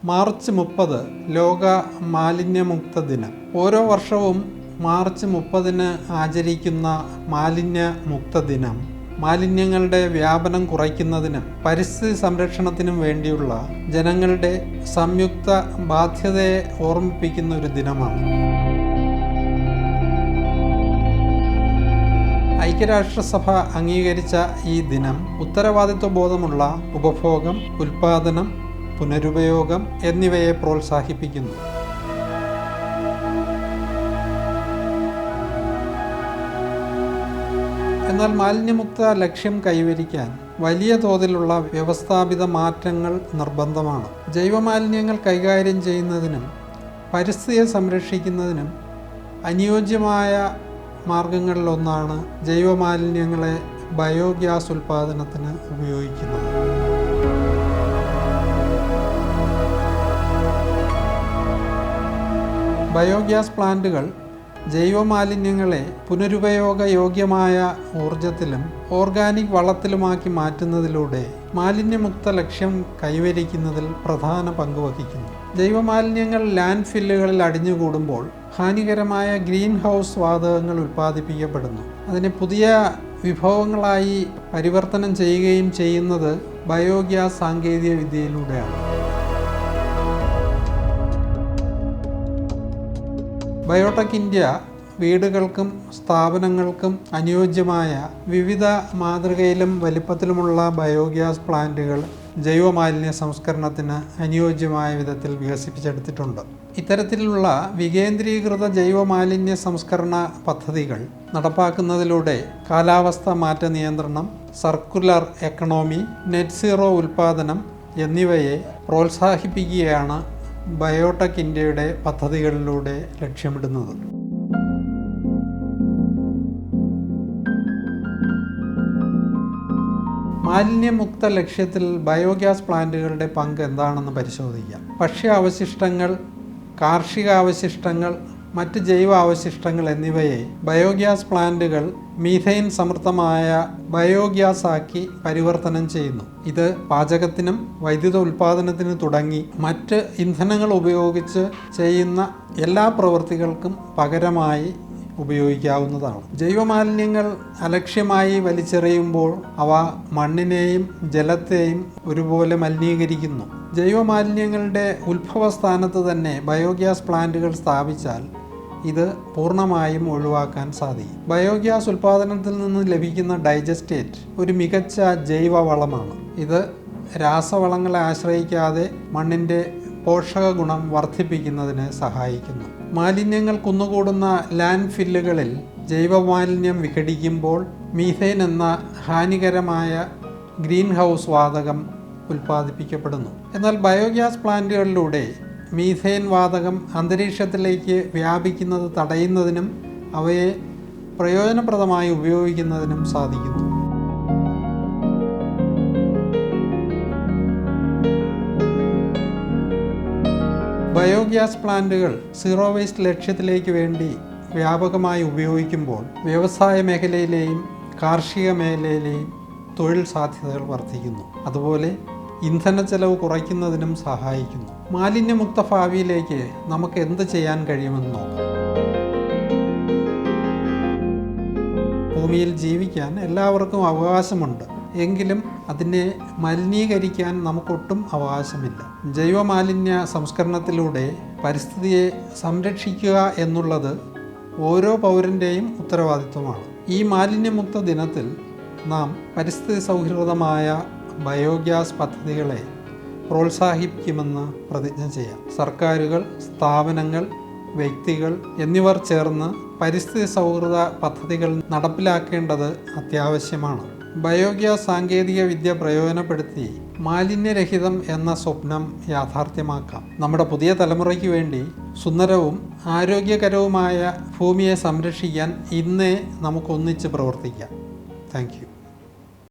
March 30 ലോക മാലിന്യമുക്ത ദിനം. ഓരോ വർഷവും മാർച്ച് 30 ആചരിക്കുന്ന മാലിന്യമുക്ത ദിനം മാലിന്യങ്ങളുടെ വ്യാപനം കുറയ്ക്കുന്നതിനും പരിസ്ഥിതി സംരക്ഷണത്തിനും വേണ്ടിയുള്ള ജനങ്ങളുടെ സംയുക്ത ബാധ്യതയെ ഓർമ്മിപ്പിക്കുന്ന ഒരു ദിനമാണ്. ഐക്യരാഷ്ട്രസഭ അംഗീകരിച്ച ഈ ദിനം ഉത്തരവാദിത്വ ബോധമുള്ള ഉപഭോഗം, ഉൽപാദനം, പുനരുപയോഗം എന്നിവയെ പ്രോത്സാഹിപ്പിക്കുന്നു. എന്നാൽ മാലിന്യമുക്ത ലക്ഷ്യം കൈവരിക്കാൻ വലിയ തോതിലുള്ള വ്യവസ്ഥാപിത മാറ്റങ്ങൾ നിർബന്ധമാണ്. ജൈവമാലിന്യങ്ങൾ കൈകാര്യം ചെയ്യുന്നതിനും പരിസ്ഥിതിയെ സംരക്ഷിക്കുന്നതിനും അനുയോജ്യമായ മാർഗങ്ങളിലൊന്നാണ് ജൈവമാലിന്യങ്ങളെ ബയോഗ്യാസ് ഉൽപ്പാദനത്തിന് ഉപയോഗിക്കുന്നത്. ബയോഗ്യാസ് പ്ലാന്റുകൾ ജൈവമാലിന്യങ്ങളെ പുനരുപയോഗയോഗ്യമായ ഊർജത്തിലും ഓർഗാനിക് വളത്തിലുമാക്കി മാറ്റുന്നതിലൂടെ മാലിന്യമുക്ത ലക്ഷ്യം കൈവരിക്കുന്നതിൽ പ്രധാന പങ്ക് വഹിക്കുന്നു. ജൈവമാലിന്യങ്ങൾ ലാൻഡ് ഫില്ലുകളിൽ അടിഞ്ഞുകൂടുമ്പോൾ ഹാനികരമായ ഗ്രീൻ ഹൗസ് വാതകങ്ങൾ ഉൽപ്പാദിപ്പിക്കപ്പെടുന്നു. അതിനെ പുതിയ വിഭവങ്ങളായി പരിവർത്തനം ചെയ്യുകയും ചെയ്യുന്നത് ബയോഗ്യാസ് സാങ്കേതിക വിദ്യയിലൂടെയാണ്. ബയോടെക് ഇന്ത്യ വീടുകൾക്കും സ്ഥാപനങ്ങൾക്കും അനുയോജ്യമായ വിവിധ മാതൃകയിലും വലിപ്പത്തിലുമുള്ള ബയോഗ്യാസ് പ്ലാന്റുകൾ ജൈവമാലിന്യ സംസ്കരണത്തിന് അനുയോജ്യമായ വിധത്തിൽ വികസിപ്പിച്ചെടുത്തിട്ടുണ്ട്. ഇത്തരത്തിലുള്ള വികേന്ദ്രീകൃത ജൈവമാലിന്യ സംസ്കരണ പദ്ധതികൾ നടപ്പാക്കുന്നതിലൂടെ കാലാവസ്ഥ മാറ്റ നിയന്ത്രണം, സർക്കുലർ എക്കണോമി, നെറ്റ് സീറോ ഉൽപ്പാദനം എന്നിവയെ പ്രോത്സാഹിപ്പിക്കുകയാണ് ബയോടെക് ഇന്ത്യയുടെ പദ്ധതികളിലൂടെ ലക്ഷ്യമിടുന്നത്. മാലിന്യമുക്ത ലക്ഷ്യത്തിൽ ബയോഗ്യാസ് പ്ലാന്റുകളുടെ പങ്ക് എന്താണെന്ന് പരിശോധിക്കാം. ഭക്ഷ്യാവശിഷ്ടങ്ങൾ, കാർഷികാവശിഷ്ടങ്ങൾ, മറ്റ് ജൈവ അവശിഷ്ടങ്ങൾ എന്നിവയെ ബയോഗ്യാസ് പ്ലാന്റുകൾ മീഥെയ്ൻ സമൃദ്ധമായ ബയോഗ്യാസ് ആക്കി പരിവർത്തനം ചെയ്യുന്നു. ഇത് പാചകത്തിനും വൈദ്യുത ഉൽപ്പാദനത്തിനും തുടങ്ങി മറ്റ് ഇന്ധനങ്ങൾ ഉപയോഗിച്ച് ചെയ്യുന്ന എല്ലാ പ്രവൃത്തികൾക്കും പകരമായി ഉപയോഗിക്കാവുന്നതാണ്. ജൈവമാലിന്യങ്ങൾ അലക്ഷ്യമായി വലിച്ചെറിയുമ്പോൾ അവ മണ്ണിനെയും ജലത്തെയും ഒരുപോലെ മലിനീകരിക്കുന്നു. ജൈവമാലിന്യങ്ങളുടെ ഉത്ഭവസ്ഥാനത്ത് തന്നെ ബയോഗ്യാസ് പ്ലാന്റുകൾ സ്ഥാപിച്ചാൽ ഇത് പൂർണ്ണമായും ഒഴിവാക്കാൻ സാധിക്കും. ബയോഗ്യാസ് ഉൽപ്പാദനത്തിൽ നിന്ന് ലഭിക്കുന്ന ഡൈജസ്റ്റേറ്റ് ഒരു മികച്ച ജൈവ വളമാണ്. ഇത് രാസവളങ്ങളെ ആശ്രയിക്കാതെ മണ്ണിൻ്റെ പോഷക ഗുണം വർദ്ധിപ്പിക്കുന്നതിന് സഹായിക്കുന്നു. മാലിന്യങ്ങൾ കുന്നുകൂടുന്ന ലാൻഡ് ഫില്ലുകളിൽ ജൈവമാലിന്യം വിഘടിക്കുമ്പോൾ മീഥെയ്ൻ എന്ന ഹാനികരമായ ഗ്രീൻ ഹൗസ് വാതകം ഉൽപ്പാദിപ്പിക്കപ്പെടുന്നു. എന്നാൽ ബയോഗ്യാസ് പ്ലാന്റുകളിലൂടെ മീഥെയ്ൻ വാതകം അന്തരീക്ഷത്തിലേക്ക് വ്യാപിക്കുന്നത് തടയുന്നതിനും അവയെ പ്രയോജനപ്രദമായി ഉപയോഗിക്കുന്നതിനും സാധിക്കുന്നു. ബയോഗ്യാസ് പ്ലാന്റുകൾ സീറോ വേസ്റ്റ് ലക്ഷ്യത്തിലേക്ക് വേണ്ടി വ്യാപകമായി ഉപയോഗിക്കുമ്പോൾ വ്യവസായ മേഖലയിലെയും കാർഷിക മേഖലയിലെയും തൊഴിൽ സാധ്യതകൾ വർദ്ധിക്കുന്നു. അതുപോലെ ഇന്ധന ചെലവ് കുറയ്ക്കുന്നതിനും സഹായിക്കുന്നു. മാലിന്യമുക്ത ഭാവിയിലേക്ക് നമുക്ക് എന്ത് ചെയ്യാൻ കഴിയുമെന്ന് നോക്കാം. ഭൂമിയിൽ ജീവിക്കാൻ എല്ലാവർക്കും അവകാശമുണ്ട്. എങ്കിലും അതിനെ മലിനീകരിക്കാൻ നമുക്കൊട്ടും അവകാശമില്ല. ജൈവമാലിന്യ സംസ്കരണത്തിലൂടെ പരിസ്ഥിതിയെ സംരക്ഷിക്കുക എന്നുള്ളത് ഓരോ പൗരൻ്റെയും ഉത്തരവാദിത്വമാണ്. ഈ മാലിന്യമുക്ത ദിനത്തിൽ നാം പരിസ്ഥിതി സൗഹൃദമായ ബയോഗ്യാസ് പദ്ധതികളെ പ്രോത്സാഹിപ്പിക്കുമെന്ന് പ്രതിജ്ഞ ചെയ്യാം. സർക്കാരുകൾ, സ്ഥാപനങ്ങൾ, വ്യക്തികൾ എന്നിവർ ചേർന്ന് പരിസ്ഥിതി സൗഹൃദ പദ്ധതികൾ നടപ്പിലാക്കേണ്ടത് അത്യാവശ്യമാണ്. ബയോഗ്യാസ് സാങ്കേതിക വിദ്യ പ്രയോജനപ്പെടുത്തി മാലിന്യരഹിതം എന്ന സ്വപ്നം യാഥാർത്ഥ്യമാക്കാം. നമ്മുടെ പുതിയ തലമുറയ്ക്ക് വേണ്ടി സുന്ദരവും ആരോഗ്യകരവുമായ ഭൂമിയെ സംരക്ഷിക്കാൻ ഇന്നേ നമുക്കൊന്നിച്ച് പ്രവർത്തിക്കാം. Thank you.